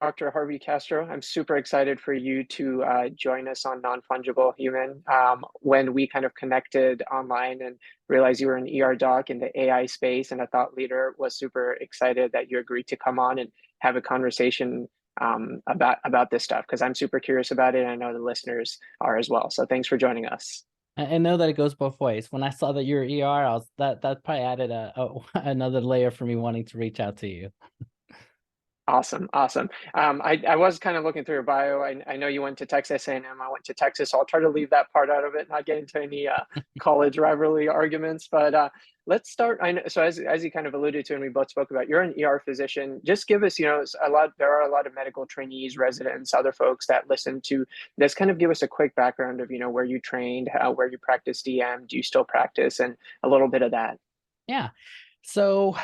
Dr. Harvey Castro. I'm super excited for you to join us on Non-Fungible Human. When we kind of connected online and realized you were an ER doc in the AI space and a thought leader, was super excited that you agreed to come on and have a conversation about this stuff because I'm super curious about it. And I know the listeners are as well. So thanks for joining us. I know that it goes both ways. When I saw that you're ER, I was that probably added another layer for me wanting to reach out to you. Awesome, awesome. I was kind of looking through your bio. I know you went to Texas A&M. I went to Texas, so I'll try to leave that part out of it, not get into any college rivalry arguments. But let's start. I know, so as you kind of alluded to, and we both spoke about, you're an ER physician. Just give us, a lot. There are a lot of medical trainees, residents, other folks that listen to this. Kind of give us a quick background of where you trained, where you practiced DM. Do you still practice, and a little bit of that. Yeah. So,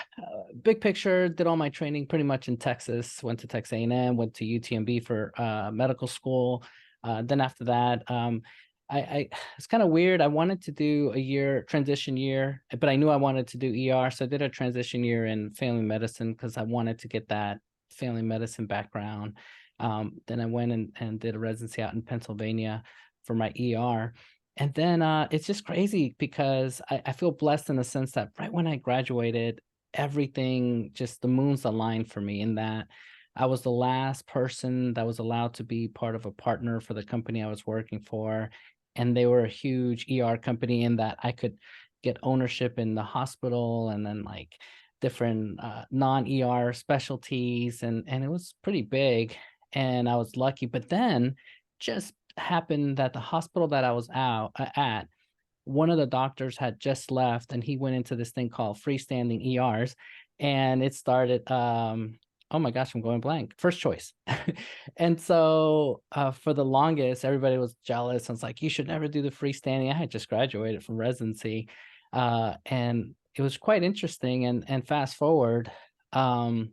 big picture, did all my training pretty much in Texas. Went to Texas A&M, went to UTMB for medical school. Then after that, I it's kind of weird. I wanted to do a year transition year, but I knew I wanted to do ER, so I did a transition year in family medicine because I wanted to get that family medicine background. Then I went and did a residency out in Pennsylvania for my ER. And then it's just crazy because I feel blessed in the sense that right when I graduated, everything just the moons aligned for me in that I was the last person that was allowed to be part of a partner for the company I was working for. And they were a huge ER company in that I could get ownership in the hospital and then like different non-ER specialties. And it was pretty big. And I was lucky. But then just happened that the hospital that I was out at, one of the doctors had just left and he went into this thing called freestanding ERs and it started oh my gosh, I'm going blank. First choice. And so for the longest, everybody was jealous. I was like, you should never do the freestanding. I had just graduated from residency. And it was quite interesting. And fast forward, I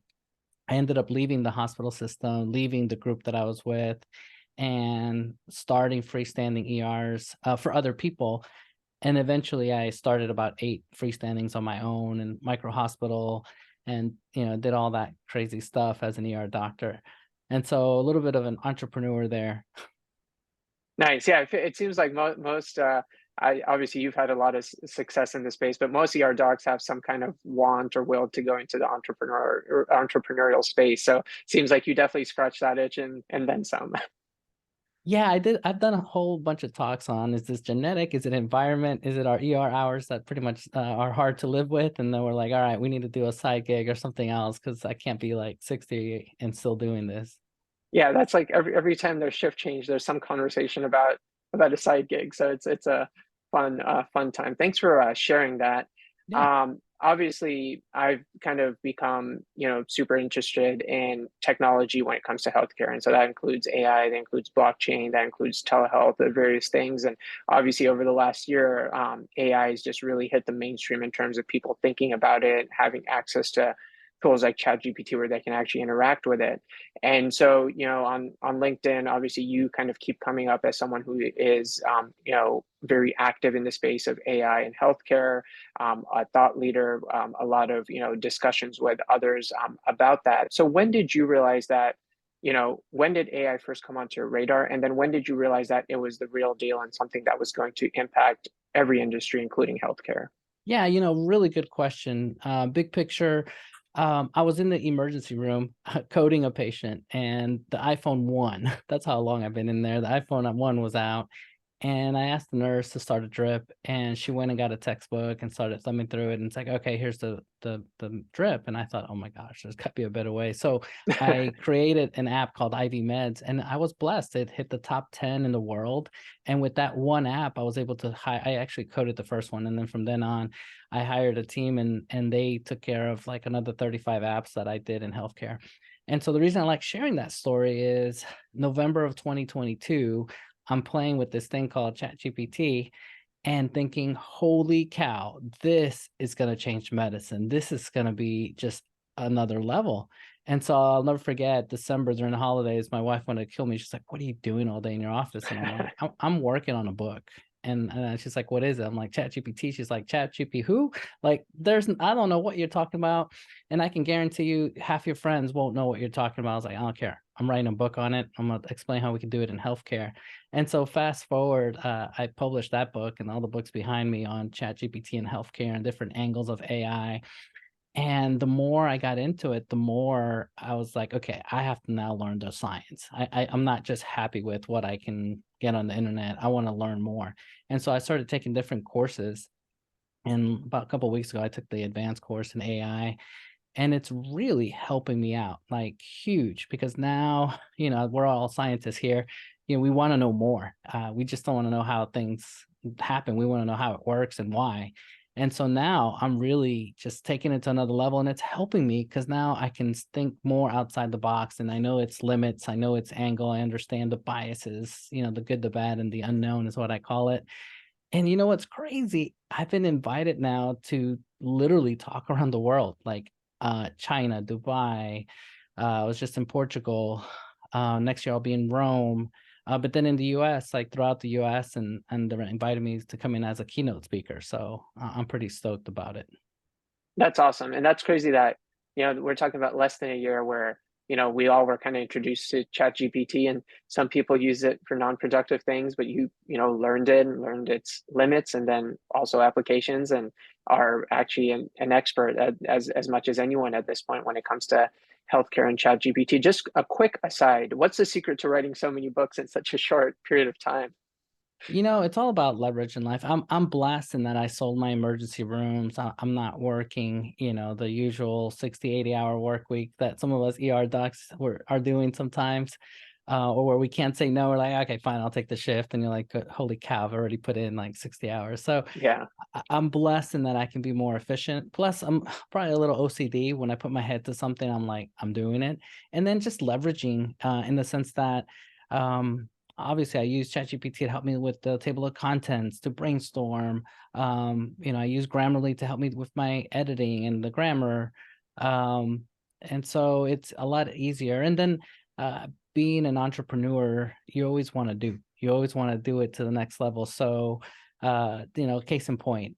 ended up leaving the hospital system, leaving the group that I was with, and starting freestanding ERs for other people. And eventually I started about 8 freestandings on my own and micro hospital and, did all that crazy stuff as an ER doctor. And so a little bit of an entrepreneur there. Nice. Yeah, it seems like most. I obviously you've had a lot of success in this space, but most ER docs have some kind of want or will to go into the entrepreneurial space. So it seems like you definitely scratched that itch and then some. Yeah, I did. I've done a whole bunch of talks on, is this genetic? Is it environment? Is it our ER hours that pretty much are hard to live with? And then we're like, all right, we need to do a side gig or something else because I can't be like 60 and still doing this. Yeah, that's like every time there's shift change, there's some conversation about a side gig. So it's a fun time. Thanks for sharing that. Yeah. Obviously, I've kind of become super interested in technology when it comes to healthcare, and so that includes AI, that includes blockchain, that includes telehealth, the various things. And obviously, over the last year, AI has just really hit the mainstream in terms of people thinking about it, having access to tools like ChatGPT where they can actually interact with it. And so, on LinkedIn, obviously, you kind of keep coming up as someone who is, very active in the space of AI and healthcare, a thought leader, a lot of, discussions with others about that. So, when did you realize that? When did AI first come onto your radar? And then when did you realize that it was the real deal and something that was going to impact every industry, including healthcare? Yeah, really good question. Big picture, I was in the emergency room coding a patient, and the iPhone 1, that's how long I've been in there. The iPhone 1 was out, and I asked the nurse to start a drip, and she went and got a textbook and started thumbing through it. And it's like, okay, here's the drip. And I thought, oh my gosh, there's got to be a better way. So I created an app called IV Meds, and I was blessed. It hit the top 10 in the world. And with that one app, I was able to I actually coded the first one. And then from then on, I hired a team and they took care of like another 35 apps that I did in healthcare. And so the reason I like sharing that story is November of 2022, I'm playing with this thing called ChatGPT and thinking, holy cow, this is going to change medicine. This is going to be just another level. And so I'll never forget December during the holidays, my wife wanted to kill me. She's like, what are you doing all day in your office? And I'm like, I'm working on a book. And she's like, what is it? I'm like, ChatGPT. She's like, ChatGPT who? Like, I don't know what you're talking about. And I can guarantee you half your friends won't know what you're talking about. I was like, I don't care. I'm writing a book on it. I'm going to explain how we can do it in healthcare. And so fast forward, I published that book and all the books behind me on ChatGPT and healthcare and different angles of AI. And the more I got into it, the more I was like, okay, I have to now learn the science. I'm not just happy with what I can get on the internet. I want to learn more. And so I started taking different courses. And about a couple of weeks ago, I took the advanced course in AI, and it's really helping me out, like huge, because now, we're all scientists here. We want to know more. We just don't want to know how things happen. We want to know how it works and why. And so now I'm really just taking it to another level, and it's helping me because now I can think more outside the box, and I know its limits. I know its angle. I understand the biases, the good, the bad, and the unknown is what I call it. And you know what's crazy? I've been invited now to literally talk around the world, like China, Dubai. I was just in Portugal. Next year I'll be in Rome. But then in the US, like throughout the US, and they invited me to come in as a keynote speaker. So I'm pretty stoked about it. That's awesome. And that's crazy that, we're talking about less than a year where, we all were kind of introduced to ChatGPT, and some people use it for non-productive things, but learned it and learned its limits and then also applications, and are actually an expert as much as anyone at this point when it comes to healthcare and ChatGPT. Just a quick aside, what's the secret to writing so many books in such a short period of time? It's all about leverage in life. I'm blessed in that I sold my emergency rooms. I'm not working, the usual 60, 80-hour work week that some of us ER docs are doing sometimes, or where we can't say no. We're like, okay, fine, I'll take the shift. And you're like, holy cow, I've already put in like 60 hours. So Yeah. I'm blessed in that I can be more efficient. Plus, I'm probably a little OCD. When I put my head to something, I'm like, I'm doing it. And then just leveraging in the sense that, um, obviously I use ChatGPT to help me with the table of contents, to brainstorm. I use Grammarly to help me with my editing and the grammar. And so it's a lot easier. And then being an entrepreneur, you always want to do it to the next level. So, case in point,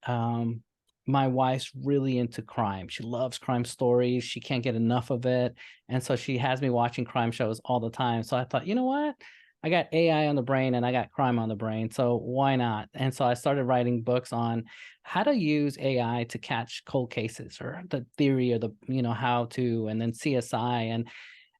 my wife's really into crime. She loves crime stories. She can't get enough of it. And so she has me watching crime shows all the time. So I thought, you know what? I got AI on the brain and I got crime on the brain. So why not? And so I started writing books on how to use AI to catch cold cases, or the theory, or the, how to, and then CSI. And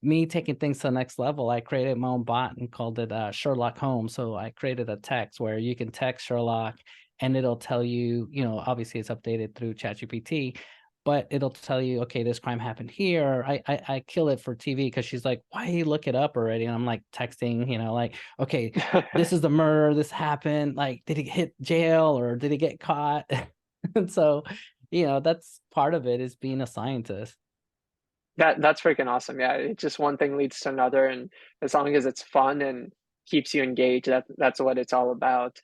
me taking things to the next level, I created my own bot and called it Sherlock Holmes. So I created a text where you can text Sherlock and it'll tell you, obviously it's updated through ChatGPT, but it'll tell you, okay, this crime happened here. I kill it for TV because she's like, why you look it up already? And I'm like texting, like, okay, this is the murder, this happened. Like, did he hit jail or did he get caught? And so, that's part of it, is being a scientist. That's freaking awesome. Yeah, it's just one thing leads to another, and as long as it's fun and keeps you engaged, that's what it's all about.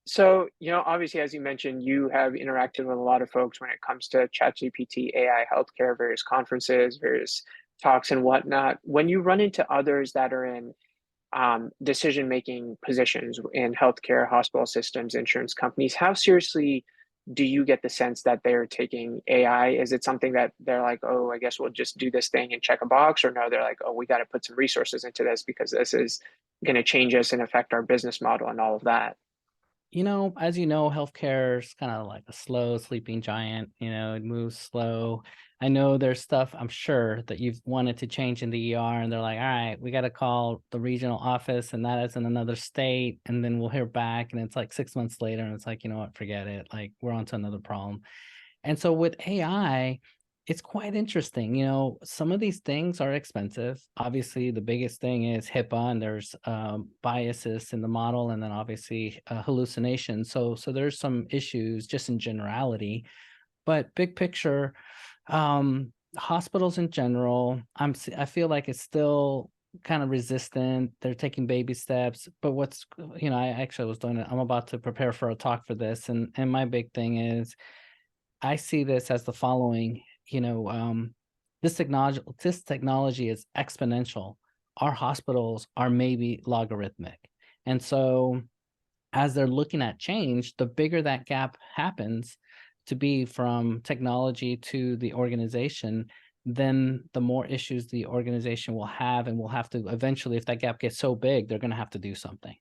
So, obviously, as you mentioned, you have interacted with a lot of folks when it comes to ChatGPT, AI, healthcare, various conferences, various talks and whatnot. When you run into others that are in decision-making positions in healthcare, hospital systems, insurance companies, how seriously do you get the sense that they're taking AI? Is it something that they're like, oh, I guess we'll just do this thing and check a box? Or no, they're like, oh, we got to put some resources into this because this is going to change us and affect our business model and all of that? As you know, healthcare is kind of like a slow sleeping giant. It moves slow. I know there's stuff, I'm sure, that you've wanted to change in the ER, and they're like, all right, we got to call the regional office, and that is in another state, and then we'll hear back. And it's like 6 months later, and it's like, you know what, forget it. Like, we're on to another problem. And so with AI, it's quite interesting. Some of these things are expensive. Obviously, the biggest thing is HIPAA, and there's biases in the model, and then obviously hallucination. So there's some issues just in generality, but big picture, hospitals in general, I feel like it's still kind of resistant. They're taking baby steps. But I actually was doing it. I'm about to prepare for a talk for this, and my big thing is, I see this as the following, this technology is exponential. Our hospitals are maybe logarithmic. And so as they're looking at change, the bigger that gap happens to be from technology to the organization, then the more issues the organization will have, and will have to eventually, if that gap gets so big, they're going to have to do something.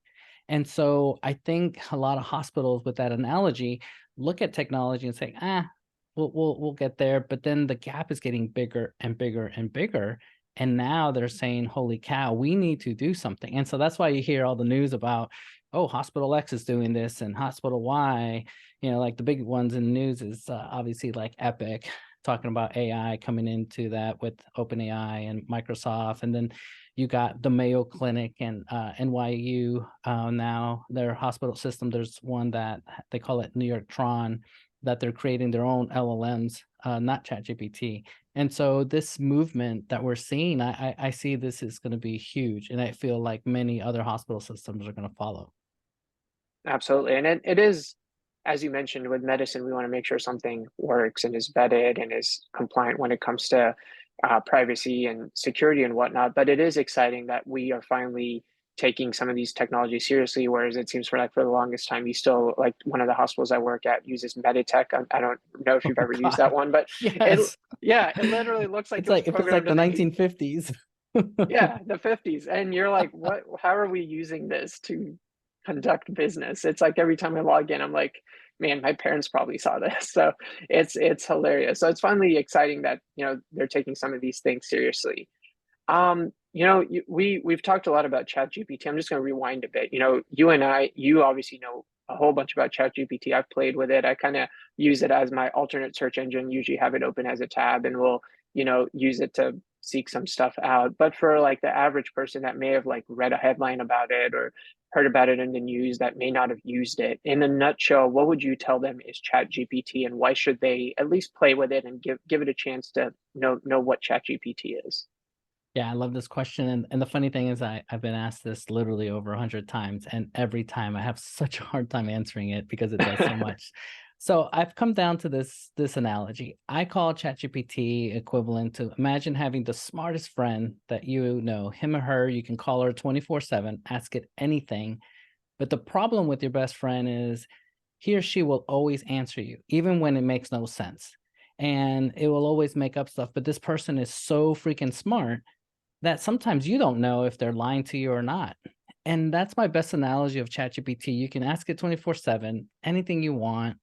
And so I think a lot of hospitals, with that analogy, look at technology and say, ah, we'll get there. But then the gap is getting bigger and bigger and bigger. And now they're saying, holy cow, we need to do something. And so that's why you hear all the news about, oh, hospital X is doing this and hospital Y. Like the big ones in the news is obviously like Epic, talking about AI coming into that with OpenAI and Microsoft. And then you got the Mayo Clinic and NYU, now their hospital system. There's one that they call it New York Tron, that they're creating their own LLMs, not ChatGPT. And so this movement that we're seeing, I see this is going to be huge. And I feel like many other hospital systems are going to follow. Absolutely. And it is, as you mentioned, with medicine, we want to make sure something works and is vetted and is compliant when it comes to privacy and security and whatnot. But it is exciting that we are finally taking some of these technologies seriously, whereas it seems for the longest time, you still, like, one of the hospitals I work at uses Meditech. I don't know if you've Oh ever used God. that one, but it, Yes. yeah, it literally looks like It's it was like, it feels like programmed the in the 1950s. yeah, the 50s. And you're like, what, how are we using this to conduct business? It's like every time I log in, I'm like, man, my parents probably saw this. So it's hilarious. So it's finally exciting that, they're taking some of these things seriously. We've talked a lot about ChatGPT. I'm just going to rewind a bit. You and you obviously know a whole bunch about ChatGPT. I've played with it. I kind of use it as my alternate search engine. Usually have it open as a tab, and we'll, use it to seek some stuff out. But for like the average person that may have like read a headline about it or heard about it in the news that may not have used it, in a nutshell, what would you tell them is ChatGPT, and why should they at least play with it and give it a chance to know what ChatGPT is? Yeah, I love this question. And the funny thing is, I've been asked this literally over 100 times, and every time I have such a hard time answering it because it does so much. So I've come down to this analogy. I call ChatGPT equivalent to, imagine having the smartest friend that you know, him or her, you can call her 24/7, ask it anything. But the problem with your best friend is he or she will always answer you, even when it makes no sense. And it will always make up stuff. But this person is so freaking smart that sometimes you don't know if they're lying to you or not. And that's my best analogy of ChatGPT. You can ask it 24/7, anything you want.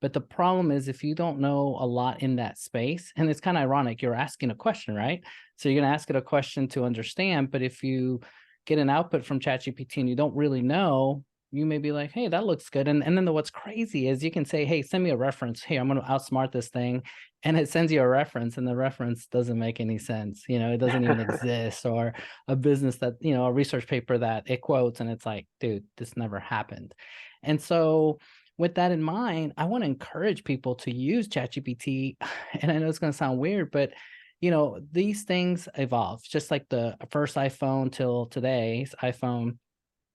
But the problem is, if you don't know a lot in that space, and it's kind of ironic, you're asking a question, right? So you're going to ask it a question to understand. But if you get an output from ChatGPT and you don't really know, you may be like, hey, that looks good. And then what's crazy is you can say, hey, send me a reference. Hey, I'm going to outsmart this thing. And it sends you a reference, and the reference doesn't make any sense. It doesn't even exist. Or a business that, a research paper that it quotes, and it's like, dude, this never happened. And so with that in mind, I want to encourage people to use ChatGPT. And I know it's going to sound weird, but these things evolve. Just like the first iPhone till today's iPhone,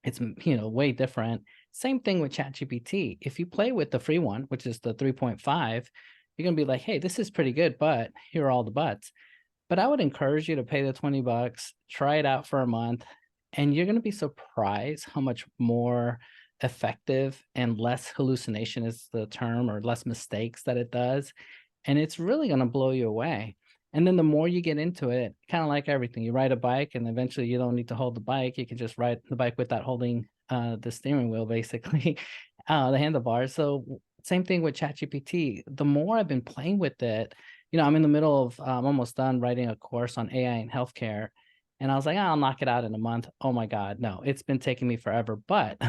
it's way different. Same thing with ChatGPT. If you play with the free one, which is the 3.5, you're going to be like, hey, this is pretty good, but here are all the buts. But I would encourage you to pay the $20, try it out for a month, and you're going to be surprised how much more effective and less hallucination is the term, or less mistakes that it does. And it's really going to blow you away. And then the more you get into it, kind of like everything, you ride a bike and eventually you don't need to hold the bike. You can just ride the bike without holding the steering wheel, basically, the handlebars. So same thing with ChatGPT. The more I've been playing with it, I'm in the middle of, I'm almost done writing a course on AI in healthcare. And I was like, I'll knock it out in a month. Oh my God, no, it's been taking me forever. But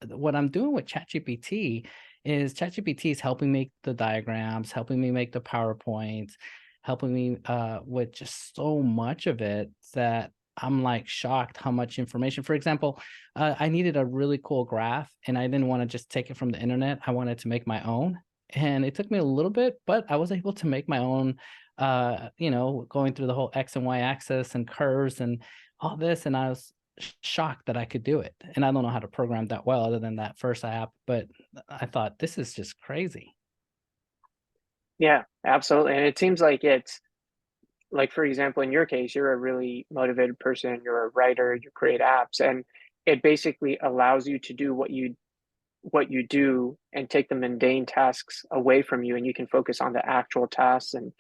what I'm doing with ChatGPT is helping make the diagrams, helping me make the PowerPoints, helping me with just so much of it that I'm like shocked how much information. For example, I needed a really cool graph, and I didn't want to just take it from the internet. I wanted to make my own. And it took me a little bit, but I was able to make my own, going through the whole X and Y axis and curves and all this. And I was shocked that I could do it. And I don't know how to program that well other than that first app, but I thought this is just crazy. Yeah, absolutely. And it seems like it's like, for example, in your case, you're a really motivated person, you're a writer, you create apps, and it basically allows you to do what you what you do and take the mundane tasks away from you, and you can focus on the actual tasks and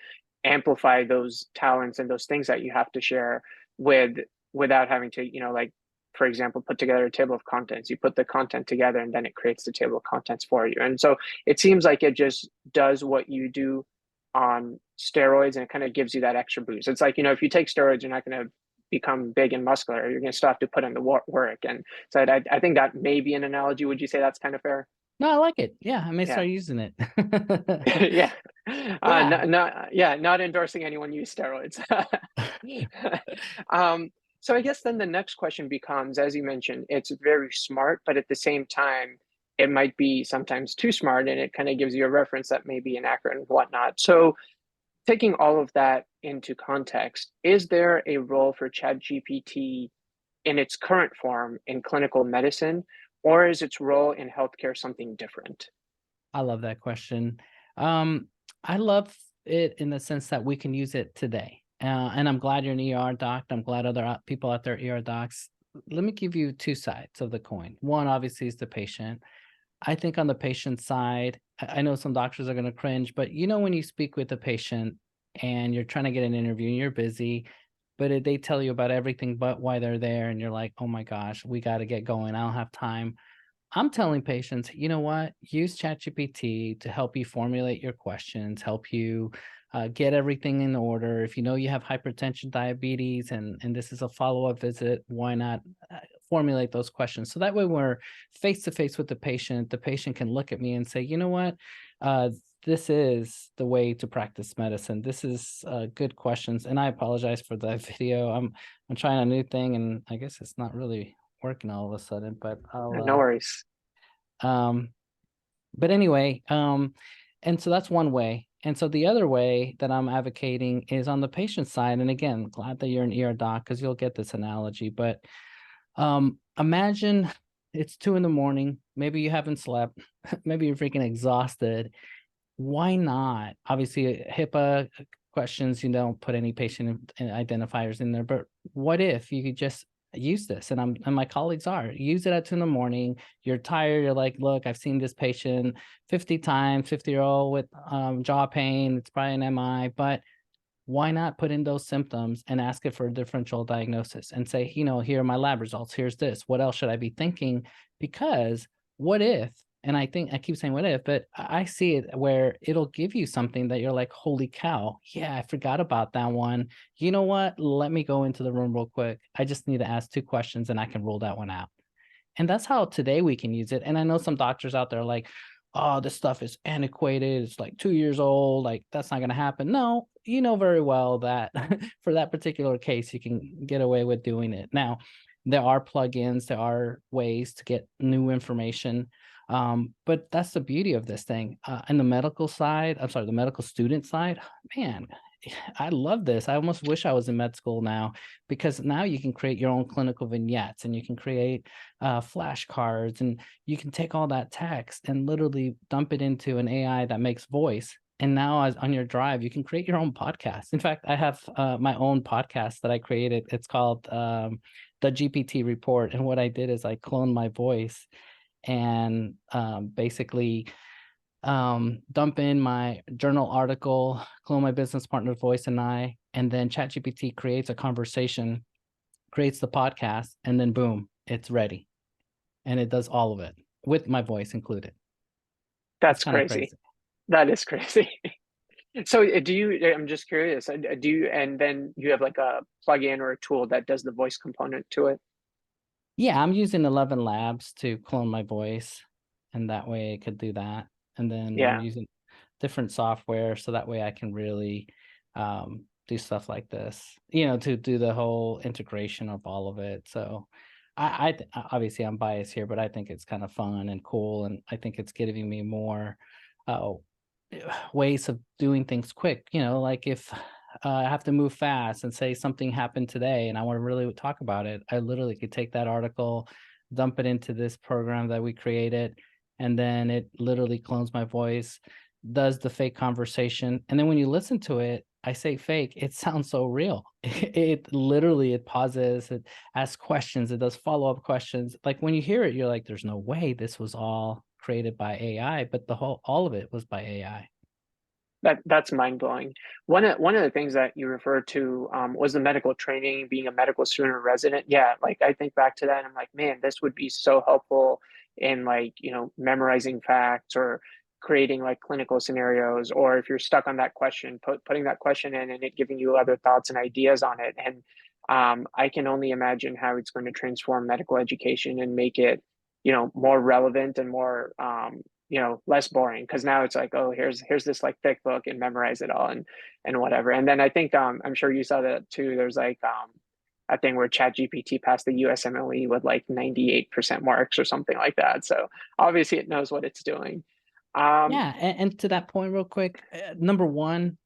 amplify those talents and those things that you have to share with without having to, like, for example, put together a table of contents. You put the content together and then it creates the table of contents for you. And so it seems like it just does what you do on steroids, and it kind of gives you that extra boost. It's like, if you take steroids, you're not going to become big and muscular. You're going to still have to put in the work. And so I think that may be an analogy. Would you say that's kind of fair? No, I like it. Yeah, I may Yeah. start using it. Yeah. Yeah. Not endorsing anyone use steroids. um, so I guess then the next question becomes, as you mentioned, it's very smart, but at the same time, it might be sometimes too smart, and it kind of gives you a reference that may be inaccurate and whatnot. So taking all of that into context, is there a role for ChatGPT in its current form in clinical medicine, or is its role in healthcare something different? I love that question. Um, I love it in the sense that we can use it today. And I'm glad you're an ER doc. I'm glad other people out there are ER docs. Let me give you two sides of the coin. One, obviously, is the patient. I think on the patient side, I know some doctors are going to cringe, but when you speak with a patient and you're trying to get an interview and you're busy, but they tell you about everything but why they're there, and you're like, oh my gosh, we got to get going. I don't have time. I'm telling patients, you know what? Use ChatGPT to help you formulate your questions, help you get everything in order. If you know you have hypertension, diabetes, and this is a follow-up visit, why not formulate those questions? So that way, we're face to face with the patient can look at me and say, you know what? Uh, this is the way to practice medicine. This is good questions. And I apologize for the video. I'm trying a new thing, and I guess it's not really working all of a sudden, but No worries. um but anyway, and so that's one way. And so the other way that I'm advocating is on the patient side. And again, glad that you're an ER doc because you'll get this analogy. But imagine it's 2 a.m. Maybe you haven't slept. Maybe you're freaking exhausted. Why not? Obviously, HIPAA questions, you don't put any patient identifiers in there. But what if you could just use this? And my colleagues use it at 2 a.m. You're tired. You're like, look, I've seen this patient 50 times, 50-year-old with jaw pain. It's probably an MI, but why not put in those symptoms and ask it for a differential diagnosis and say, here are my lab results. Here's this. What else should I be thinking? Because what if, and I think I keep saying what if, but I see it where it'll give you something that you're like, holy cow. Yeah, I forgot about that one. You know what? Let me go into the room real quick. I just need to ask 2 questions and I can rule that one out. And that's how today we can use it. And I know some doctors out there are like, oh, this stuff is antiquated. It's like 2 years old. Like, that's not going to happen. No, you know very well that for that particular case, you can get away with doing it. Now, there are plugins, there are ways to get new information. But that's the beauty of this thing. And the medical side, I'm sorry, the medical student side, man, I love this. I almost wish I was in med school now, because now you can create your own clinical vignettes and you can create flashcards, and you can take all that text and literally dump it into an AI that makes voice. And now, as on your drive, you can create your own podcast. In fact, I have my own podcast that I created. It's called the GPT Report. And what I did is I cloned my voice and basically dump in my journal article, clone my business partner's voice and then ChatGPT creates a conversation, creates the podcast, and then boom, it's ready. And it does all of it with my voice included. It's That's kind of crazy. crazy. That is crazy. So I'm just curious, do you, and then you have like a plugin or a tool that does the voice component to it? Yeah, I'm using 11 Labs to clone my voice, and that way I could do that. And then I'm Yeah, using different software so that way I can really do stuff like this, to do the whole integration of all of it. So obviously I'm biased here, but I think it's kind of fun and cool, and I think it's giving me more uh, ways of doing things quick. Like if I have to move fast and say something happened today and I want to really talk about it, I literally could take that article, dump it into this program that we created, and then it literally clones my voice, does the fake conversation. And then when you listen to it, I say fake, it sounds so real. It literally, it pauses, it asks questions, it does follow-up questions. Like when you hear it, you're like, there's no way this was all created by AI, but all of it was by AI. That's mind blowing. One of the things that you referred to was the medical training, being a medical student or resident. Yeah, like I think back to that, and I'm like, man, this would be so helpful in like memorizing facts or creating like clinical scenarios, or if you're stuck on that question, putting that question in and it giving you other thoughts and ideas on it. And I can only imagine how it's going to transform medical education and make it more relevant and more less boring, because now it's like, oh, here's this like thick book and memorize it all and whatever. And then I think I'm sure you saw that too. There's like a thing where ChatGPT passed the USMLE with like 98% marks or something like that. So obviously it knows what it's doing. Yeah, and to that point, real quick, number one,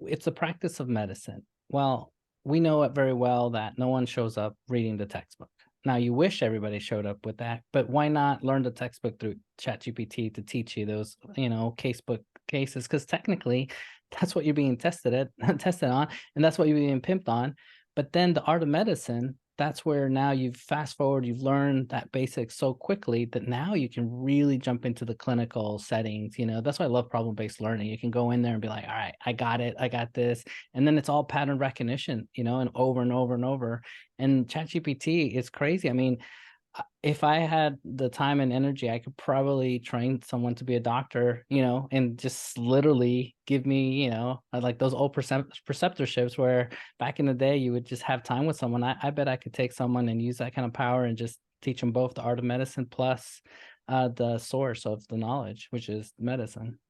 it's a practice of medicine. Well, we know it very well that no one shows up reading the textbook. Now, you wish everybody showed up with that, but why not learn the textbook through ChatGPT to teach you those, casebook cases? Because technically, that's what you're being tested on, and that's what you're being pimped on. But then the art of medicine, that's where now you've fast forward, you've learned that basic so quickly that now you can really jump into the clinical settings. That's why I love problem-based learning. You can go in there and be like, all right, I got it, I got this. And then it's all pattern recognition, and over and over and over. And ChatGPT is crazy. I mean, if I had the time and energy, I could probably train someone to be a doctor, and just literally give me, like those old preceptorships where back in the day you would just have time with someone. I bet I could take someone and use that kind of power and just teach them both the art of medicine plus the source of the knowledge, which is medicine.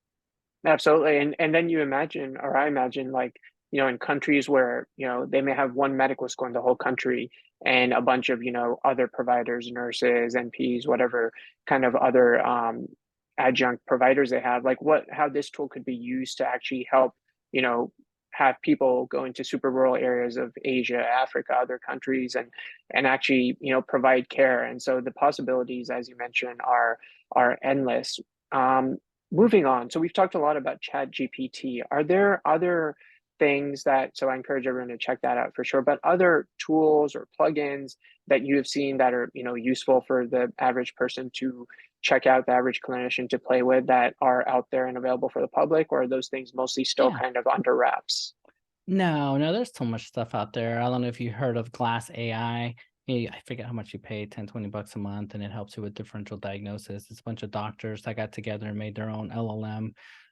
Absolutely. And then you imagine, or I imagine, like, in countries where, they may have one medical school in the whole country and a bunch of, other providers, nurses, NPs, whatever kind of other adjunct providers they have, like how this tool could be used to actually help, you know, have people go into super rural areas of Asia, Africa, other countries, and actually, provide care. And so the possibilities, as you mentioned, are endless. Um, Moving on, so we've talked a lot about Chat GPT. Are there other things that, so I encourage everyone to check that out for sure, but other tools or plugins that you have seen that are, useful for the average person to check out, the average clinician to play with, that are out there and available for the public, or are those things mostly still Yeah. kind of under wraps? No, there's so much stuff out there. I don't know if you heard of Glass AI. I forget how much you pay, 10, $20 a month, and it helps you with differential diagnosis. It's a bunch of doctors that got together and made their own LLM.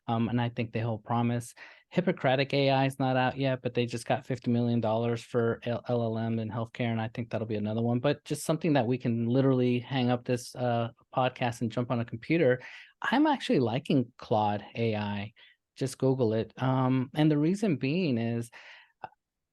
And I think they hold promise. Hippocratic AI is not out yet, but they just got $50 million for LLM in healthcare. And I think that'll be another one, but just something that we can literally hang up this podcast and jump on a computer. I'm actually liking Claude AI. Just Google it. And the reason being is,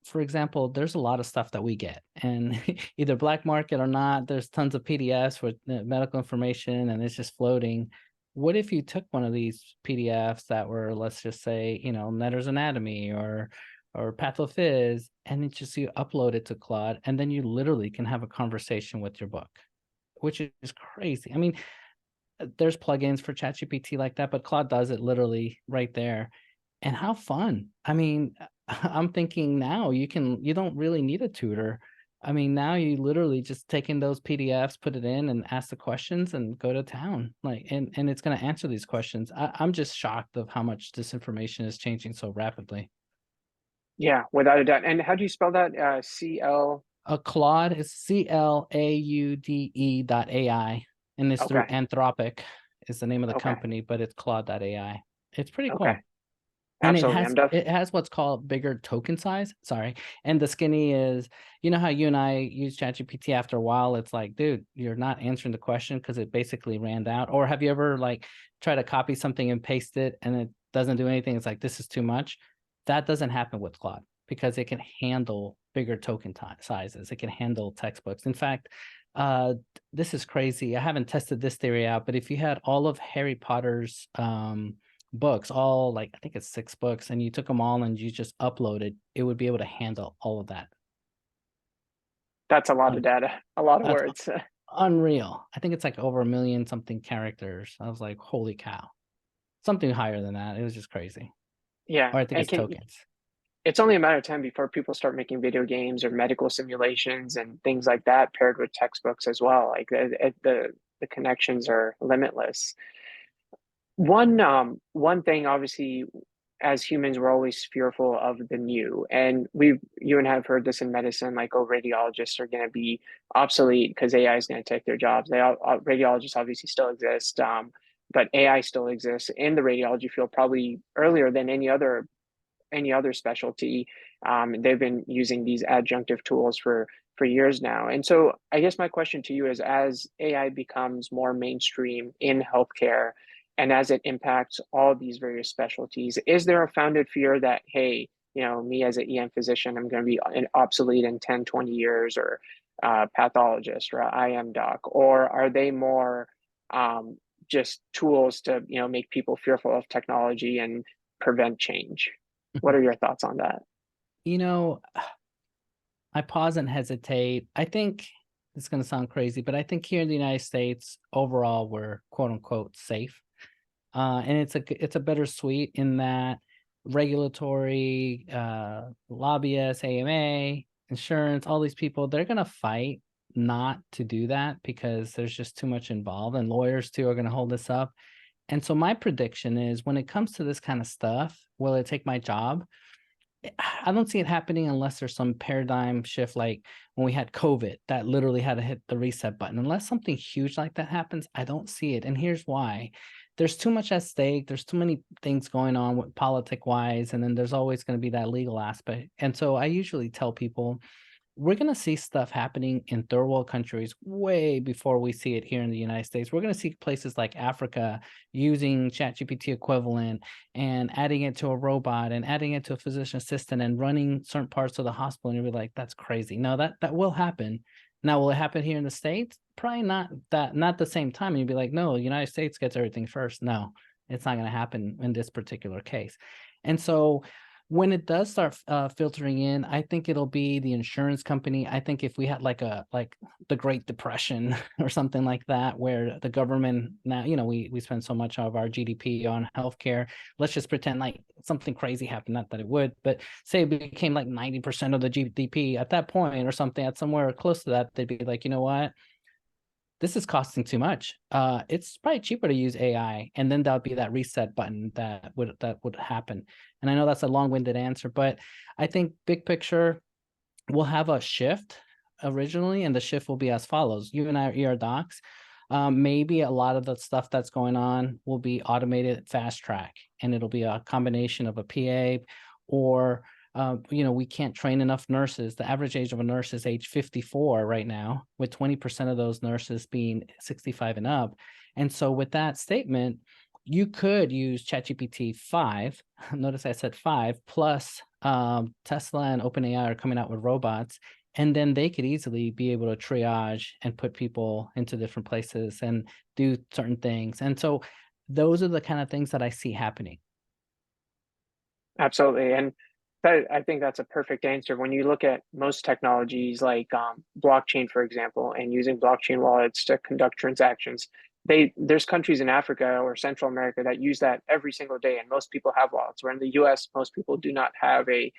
for example, there's a lot of stuff that we get, and either black market or not, there's tons of PDFs with medical information and it's just floating. What if you took one of these PDFs that were, let's just say, Netter's Anatomy or Pathophys, and then just you upload it to Claude, and then you literally can have a conversation with your book, which is crazy. I mean, there's plugins for ChatGPT like that, but Claude does it literally right there. And how fun. I mean, I'm thinking now you don't really need a tutor. I mean, now you literally just take in those PDFs, put it in and ask the questions and go to town. Like, and it's going to answer these questions. I'm just shocked of how much this information is changing so rapidly. Yeah, without a doubt. And how do you spell that? CL. Claude is CLAUDE.ai, and it's through Okay. Anthropic is the name of the Okay. company, but it's Claude.ai. It's pretty Okay. cool. And it Absolutely. has it has what's called bigger token size. Sorry. And the skinny is, how you and I use ChatGPT after a while, it's like, dude, you're not answering the question because it basically ran out. Or have you ever like try to copy something and paste it and it doesn't do anything? It's like, this is too much. That doesn't happen with Claude because it can handle bigger token sizes. It can handle textbooks. In fact, this is crazy. I haven't tested this theory out, but if you had all of Harry Potter's books, all like I think it's 6 books, and you took them all and you just uploaded, it would be able to handle all of that. That's a lot of data, a lot of That's words. unreal. I think it's like over 1 million something characters. I was like, holy cow. Something higher than that. It was just crazy. Yeah. Or I think And it's tokens. it's only a matter of time before people start making video games or medical simulations and things like that paired with textbooks as well. Like the the connections are limitless. One thing, obviously, as humans, we're always fearful of the new, and you and I have heard this in medicine, like, oh, radiologists are going to be obsolete because AI is going to take their jobs. Radiologists obviously still exist, but AI still exists in the radiology field, probably earlier than any other specialty. They've been using these adjunctive tools for years now. And so I guess my question to you is, as AI becomes more mainstream in healthcare and as it impacts all these various specialties, is there a founded fear that, hey, me as an EM physician, I'm going to be obsolete in 10, 20 years, or pathologist or IM doc, or are they more just tools to, make people fearful of technology and prevent change? What are your thoughts on that? You know, I pause and hesitate. I think it's going to sound crazy, but I think here in the United States, overall, we're quote unquote safe. And it's a bittersweet in that regulatory, lobbyists, AMA, insurance, all these people, they're going to fight not to do that because there's just too much involved, and lawyers too are going to hold this up. And so my prediction is, when it comes to this kind of stuff, will it take my job? I don't see it happening unless there's some paradigm shift, like when we had COVID, that literally had to hit the reset button. Unless something huge like that happens, I don't see it. And here's why. There's too much at stake. There's too many things going on with politic wise. And then there's always going to be that legal aspect. And so I usually tell people, we're going to see stuff happening in third world countries way before we see it here in the United States. We're going to see places like Africa using ChatGPT equivalent and adding it to a robot and adding it to a physician assistant and running certain parts of the hospital. And you'll be like, that's crazy. No, that will happen. Now, will it happen here in the States? Probably not the same time. And you'd be like, no, the United States gets everything first. No, it's not going to happen in this particular case. And so when it does start filtering in, I think it'll be the insurance company. I think if we had like the Great Depression or something like that, where the government now, we spend so much of our GDP on healthcare. Let's just pretend like something crazy happened, not that it would, but say it became like 90% of the GDP at that point or something, at somewhere close to that, they'd be like, you know what? This is costing too much. It's probably cheaper to use AI, and then that'll be that reset button that would happen. And I know that's a long-winded answer, but I think big picture, we'll have a shift originally, and the shift will be as follows. You and I are ER docs. Maybe a lot of the stuff that's going on will be automated fast track, and it'll be a combination of a PA or we can't train enough nurses. The average age of a nurse is age 54 right now, with 20% of those nurses being 65 and up. And so with that statement, you could use ChatGPT 5. Notice I said 5 plus Tesla and OpenAI are coming out with robots. And then they could easily be able to triage and put people into different places and do certain things. And so those are the kind of things that I see happening. Absolutely. And I think that's a perfect answer. When you look at most technologies like blockchain, for example, and using blockchain wallets to conduct transactions, there's countries in Africa or Central America that use that every single day, and most people have wallets. Where in the US, most people do not have a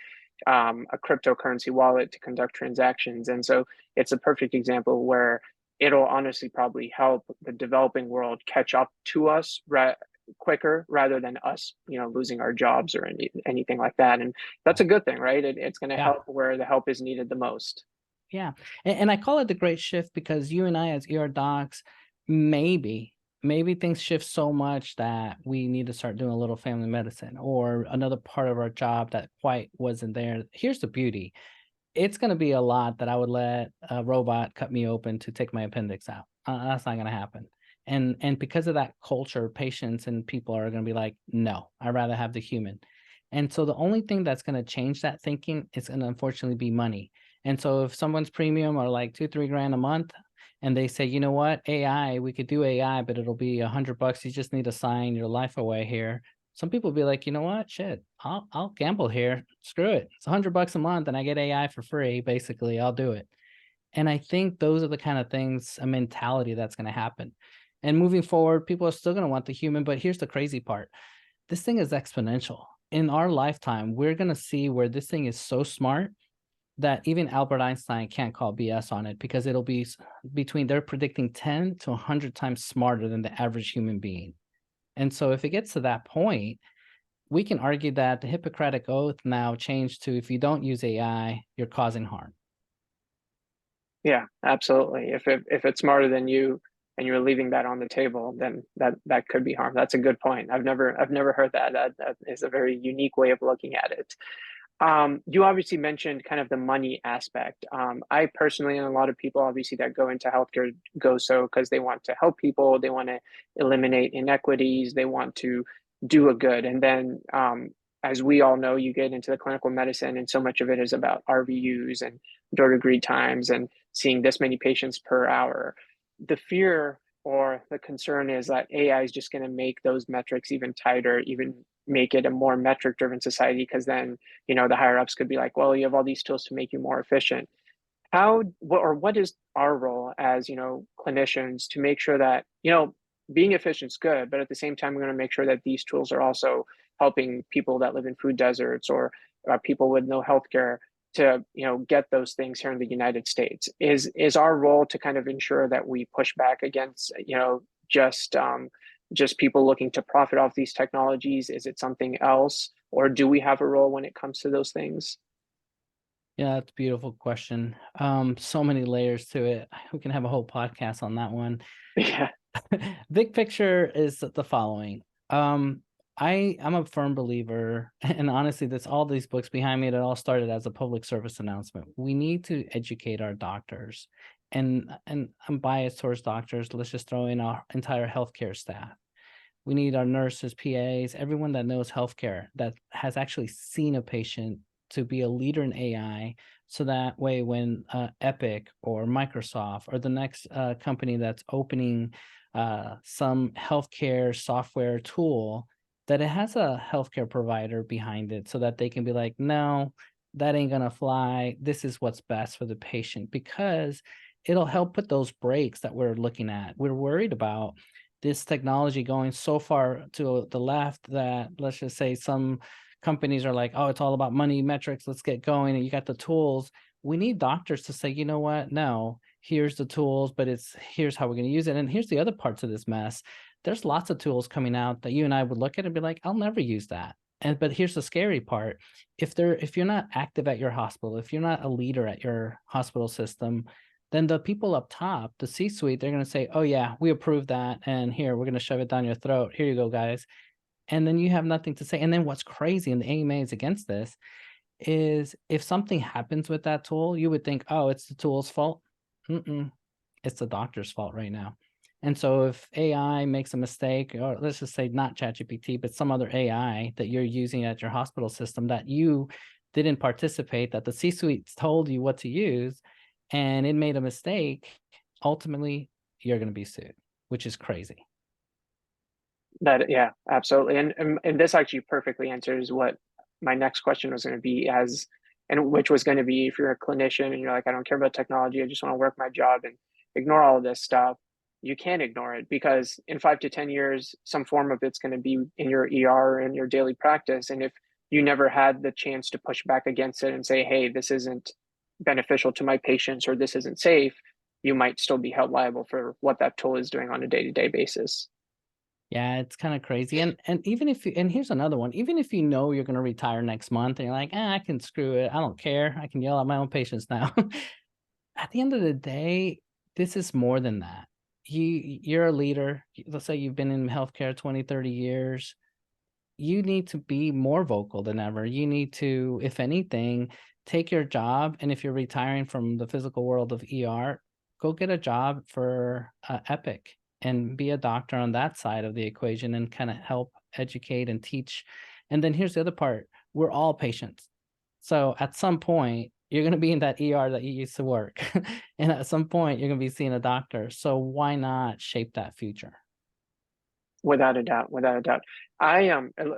cryptocurrency wallet to conduct transactions. And so it's a perfect example where it'll honestly probably help the developing world catch up to us quicker, rather than us, losing our jobs or anything like that. And that's a good thing, right? It's going to Yeah. help where the help is needed the most. Yeah. And I call it the great shift because you and I as ER docs, maybe things shift so much that we need to start doing a little family medicine or another part of our job that quite wasn't there. Here's the beauty. It's going to be a lot that I would let a robot cut me open to take my appendix out. That's not going to happen. And because of that culture, patients and people are going to be like, no, I'd rather have the human. And so the only thing that's going to change that thinking is going to unfortunately be money. And so if someone's premium are like $2-3 grand a month, and they say, you know what, AI, we could do AI, but it'll be $100. You just need to sign your life away here. Some people be like, you know what, shit, I'll gamble here. Screw it. It's $100 a month, and I get AI for free. Basically, I'll do it. And I think those are the kind of things, a mentality that's going to happen. And moving forward, people are still going to want the human. But here's the crazy part. This thing is exponential. In our lifetime, we're going to see where this thing is so smart that even Albert Einstein can't call BS on it, because it'll be they're predicting 10 to 100 times smarter than the average human being. And so if it gets to that point, we can argue that the Hippocratic Oath now changed to, if you don't use AI, you're causing harm. Yeah, absolutely. If it's smarter than you and you're leaving that on the table, then that could be harm. That's a good point. I've never heard that. That is a very unique way of looking at it. You obviously mentioned kind of the money aspect. I personally, and a lot of people obviously that go into healthcare go so because they want to help people, they want to eliminate inequities, they want to do a good. And then, as we all know, you get into the clinical medicine, and so much of it is about RVUs and door to greet times and seeing this many patients per hour. The fear or the concern is that AI is just going to make those metrics even tighter, even make it a more metric driven society, because then the higher ups could be like, well, you have all these tools to make you more efficient. What is our role as clinicians to make sure that being efficient is good, but at the same time we're going to make sure that these tools are also helping people that live in food deserts, or people with no healthcare, to get those things here in the United States. Is our role to kind of ensure that we push back against just people looking to profit off these technologies? Is it something else, or do we have a role when it comes to those things? Yeah, that's a beautiful question. So many layers to it. We can have a whole podcast on that one. Yeah. Big picture is the following. I'm a firm believer, and honestly, that's all these books behind me. It all started as a public service announcement. We need to educate our doctors, and I'm biased towards doctors. Let's just throw in our entire healthcare staff. We need our nurses, PAs, everyone that knows healthcare, that has actually seen a patient, to be a leader in AI. So that way, when Epic or Microsoft or the next company that's opening some healthcare software tool, that it has a healthcare provider behind it, so that they can be like, no, that ain't gonna fly. This is what's best for the patient, because it'll help put those brakes that we're looking at. We're worried about this technology going so far to the left that, let's just say, some companies are like, oh, it's all about money metrics, let's get going, and you got the tools. We need doctors to say, you know what, no, here's the tools, but here's how we're going to use it. And here's the other parts of this mess. There's lots of tools coming out that you and I would look at and be like, I'll never use that. But here's the scary part. If you're not active at your hospital, if you're not a leader at your hospital system, then the people up top, the C-suite, they're going to say, oh yeah, we approve that, and here, we're going to shove it down your throat. Here you go, guys. And then you have nothing to say. And then what's crazy, and the AMA is against this, is if something happens with that tool, you would think, oh, it's the tool's fault. Mm-mm. It's the doctor's fault right now. And so if AI makes a mistake, or let's just say not ChatGPT, but some other AI that you're using at your hospital system that you didn't participate, that the C-suite told you what to use, and it made a mistake, ultimately you're going to be sued, which is crazy. Yeah, absolutely. And this actually perfectly answers what my next question was going to be, and which was going to be, if you're a clinician and you're like, I don't care about technology, I just want to work my job and ignore all of this stuff, you can't ignore it, because in 5 to 10 years, some form of it's going to be in your ER or in your daily practice. And if you never had the chance to push back against it and say, hey, this isn't beneficial to my patients, or this isn't safe, you might still be held liable for what that tool is doing on a day-to-day basis. Yeah, it's kind of crazy. And even if you, and here's another one, even if you know you're going to retire next month and you're like, I can screw it, I don't care, I can yell at my own patients now. At the end of the day, this is more than that. You're a leader. Let's say you've been in healthcare 20, 30 years. You need to be more vocal than ever. You need to, if anything, take your job. And if you're retiring from the physical world of ER, go get a job for Epic and be a doctor on that side of the equation, and kind of help educate and teach. And then here's the other part. We're all patients. So at some point, you're going to be in that ER that you used to work. And at some point, you're going to be seeing a doctor. So why not shape that future? Without a doubt, without a doubt.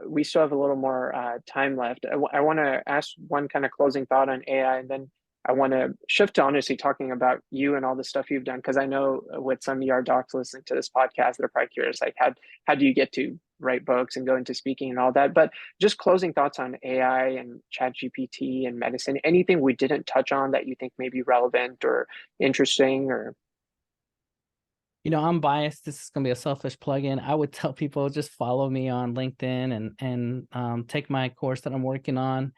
We still have a little more time left. I want to ask one kind of closing thought on AI, and then I want to shift to honestly talking about you and all the stuff you've done, because I know with some ER docs listening to this podcast, they're probably curious, like how do you get to write books and go into speaking and all that? But just closing thoughts on AI and ChatGPT and medicine, anything we didn't touch on that you think may be relevant or interesting or I'm biased. This is going to be a selfish plug-in. I would tell people just follow me on LinkedIn and take my course that I'm working on.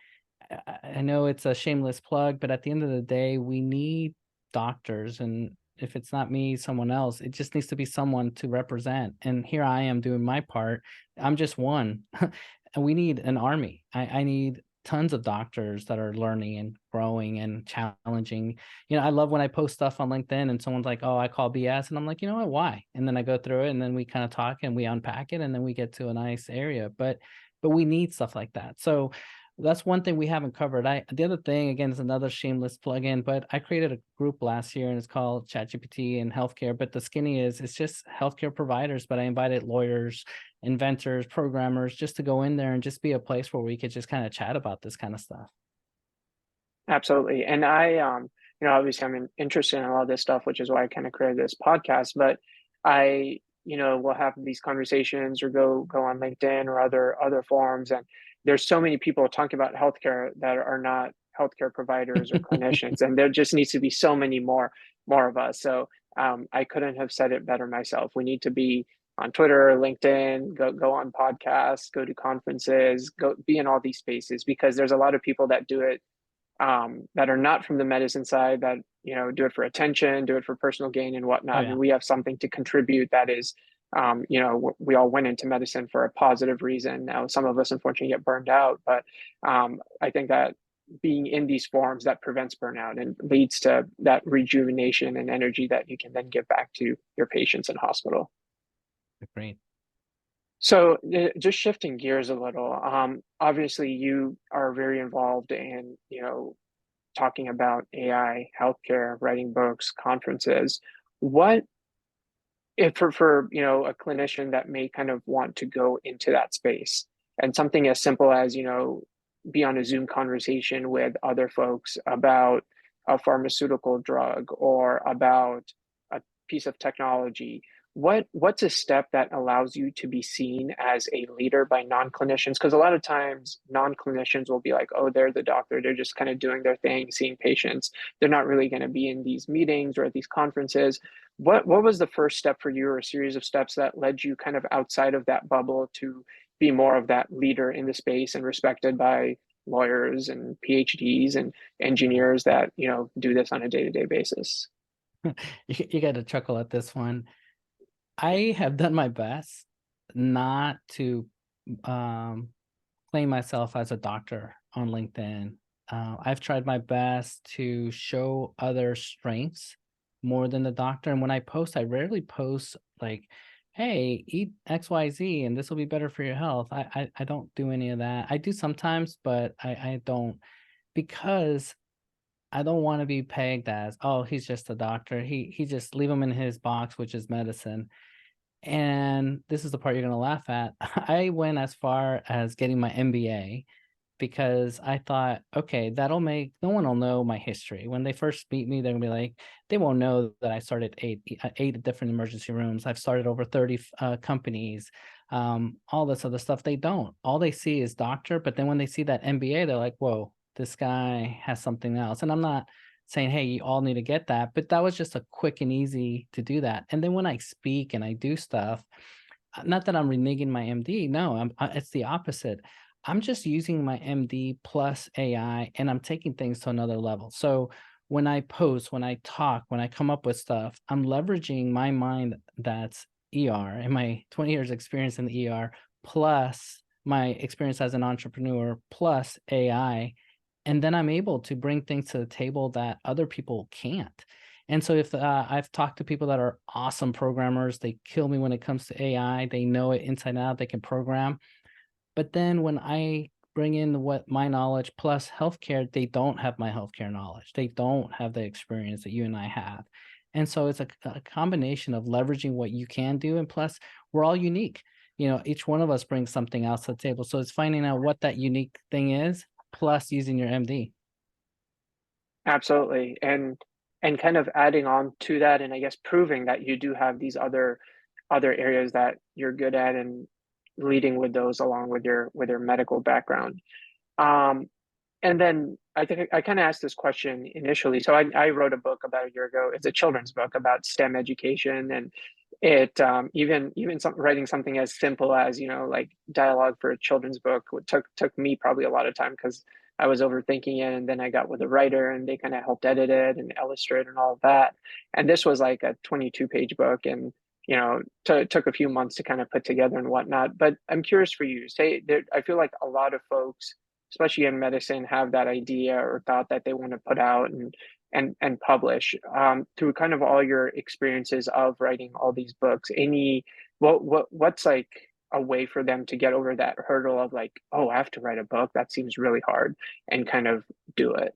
I know it's a shameless plug, but at the end of the day, we need doctors. And if it's not me, someone else, it just needs to be someone to represent. And here I am doing my part. I'm just one. And we need an army. I need tons of doctors that are learning and growing and challenging. I love when I post stuff on LinkedIn and someone's like, oh, I call BS. And I'm like, you know what, why? And then I go through it and then we kind of talk and we unpack it and then we get to a nice area. But we need stuff like that. So that's one thing we haven't covered. The other thing, again, is another shameless plug-in, but I created a group last year and it's called ChatGPT in healthcare. But the skinny is it's just healthcare providers, but I invited lawyers, inventors, programmers, just to go in there and just be a place where we could just kind of chat about this kind of stuff. absolutely. And I, obviously I'm interested in a lot of this stuff, which is why I kind of created this podcast. But I, will have these conversations or go on LinkedIn or other forums, and there's so many people talking about healthcare that are not healthcare providers or clinicians, and there just needs to be so many more of us. So I couldn't have said it better myself. We need to be on Twitter, LinkedIn, go on podcasts, go to conferences, go be in all these spaces, because there's a lot of people that do it that are not from the medicine side, that do it for attention, do it for personal gain and Oh whatnot. yeah. And we have something to contribute that is, we all went into medicine for a positive reason. Now, some of us unfortunately get burned out, but I think that being in these forums that prevents burnout and leads to that rejuvenation and energy that you can then give back to your patients in hospital. Great. So just shifting gears a little, obviously you are very involved in, talking about AI, healthcare, writing books, conferences. What if for a clinician that may kind of want to go into that space, and something as simple as be on a Zoom conversation with other folks about a pharmaceutical drug or about a piece of technology, what's a step that allows you to be seen as a leader by non-clinicians? Because a lot of times non-clinicians will be like, oh, they're the doctor, they're just kind of doing their thing, seeing patients, they're not really going to be in these meetings or at these conferences. What was the first step for you, or a series of steps that led you kind of outside of that bubble to be more of that leader in the space and respected by lawyers and PhDs and engineers that do this on a day-to-day basis? You got to chuckle at this one. I have done my best not to claim myself as a doctor on LinkedIn. I've tried my best to show other strengths more than the doctor. And when I post, I rarely post like, hey, eat XYZ and this will be better for your health. I don't do any of that. I do sometimes, but I don't, because I don't want to be pegged as, oh, he's just a doctor. He just leave him in his box, which is medicine. And this is the part you're going to laugh at. I went as far as getting my MBA because I thought, okay, that'll make no one will know my history. When they first meet me, they're gonna be like, they won't know that I started eight different emergency rooms. I've started over 30 companies, all this other stuff. They don't. All they see is doctor. But then when they see that MBA, they're like, whoa, this guy has something else. And I'm not saying, hey, you all need to get that, but that was just a quick and easy to do that. And then when I speak and I do stuff, not that I'm reneging my MD. No, it's the opposite. I'm just using my MD plus AI and I'm taking things to another level. So when I post, when I talk, when I come up with stuff, I'm leveraging my mind that's ER and my 20 years experience in the ER plus my experience as an entrepreneur plus AI. And then I'm able to bring things to the table that other people can't. And so if I've talked to people that are awesome programmers, they kill me when it comes to AI, they know it inside out, they can program. But then when I bring in what my knowledge plus healthcare, they don't have my healthcare knowledge. They don't have the experience that you and I have. And so it's a combination of leveraging what you can do. And plus, we're all unique. Each one of us brings something else to the table. So it's finding out what that unique thing is, plus using your MD. Absolutely. And kind of adding on to that, and I guess proving that you do have these other areas that you're good at, and leading with those along with your medical background. Um, and then I think I kind of asked this question initially. So I wrote a book about a year ago. It's a children's book about STEM education, and it even writing something as simple as, like dialogue for a children's book took me probably a lot of time because I was overthinking it, and then I got with a writer, and they kind of helped edit it and illustrate and all of that. And this was like a 22-page book, and took a few months to kind of put together and whatnot. But I'm curious for you. Say there, I feel like a lot of folks, especially in medicine, have that idea or thought that they want to put out and publish. Through kind of all your experiences of writing all these books, what's like a way for them to get over that hurdle of like, oh, I have to write a book, that seems really hard, and kind of do it?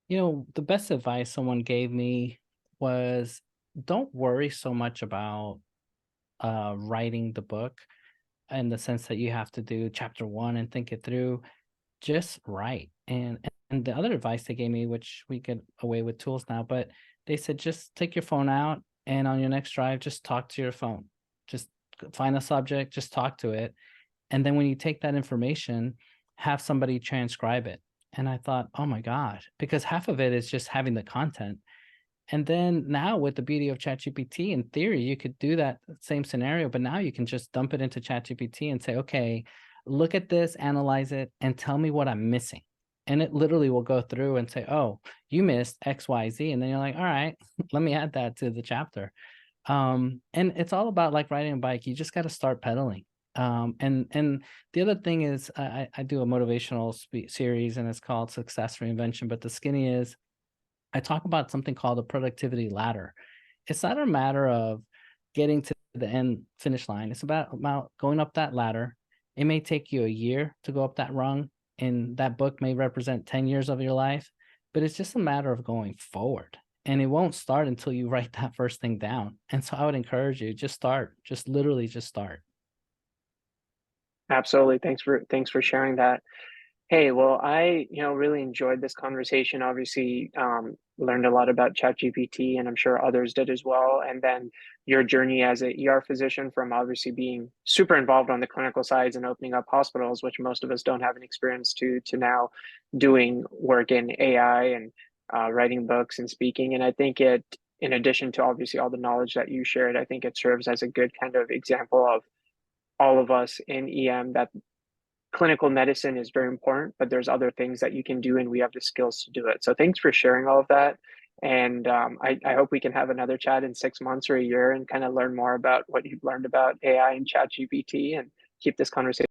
The best advice someone gave me was don't worry so much about writing the book in the sense that you have to do chapter one and think it through. Just write. And the other advice they gave me, which we get away with tools now, but they said just take your phone out and on your next drive, just talk to your phone. Just find a subject, just talk to it. And then when you take that information, have somebody transcribe it. And I thought, oh my God, because half of it is just having the content. And then now with the beauty of ChatGPT, in theory, you could do that same scenario, but now you can just dump it into ChatGPT and say, okay, look at this, analyze it, and tell me what I'm missing. And it literally will go through and say, oh, you missed X, Y, Z. And then you're like, all right, let me add that to the chapter. And it's all about like riding a bike. You just got to start pedaling. And the other thing is I do a motivational series and it's called Success Reinvention. But the skinny is I talk about something called a productivity ladder. It's not a matter of getting to the end finish line. It's about going up that ladder. It may take you a year to go up that rung, and that book may represent 10 years of your life, but it's just a matter of going forward. And it won't start until you write that first thing down. And so I would encourage you, just start, just literally just start. Absolutely. Thanks for sharing that. Hey, well, I, really enjoyed this conversation. Obviously, learned a lot about ChatGPT, and I'm sure others did as well. And then your journey as a ER physician, from obviously being super involved on the clinical sides and opening up hospitals, which most of us don't have an experience to now doing work in AI and writing books and speaking. And I think in addition to obviously all the knowledge that you shared, I think it serves as a good kind of example of all of us in EM that clinical medicine is very important, but there's other things that you can do, and we have the skills to do it. So thanks for sharing all of that. And I hope we can have another chat in 6 months or a year and kind of learn more about what you've learned about AI and ChatGPT, and keep this conversation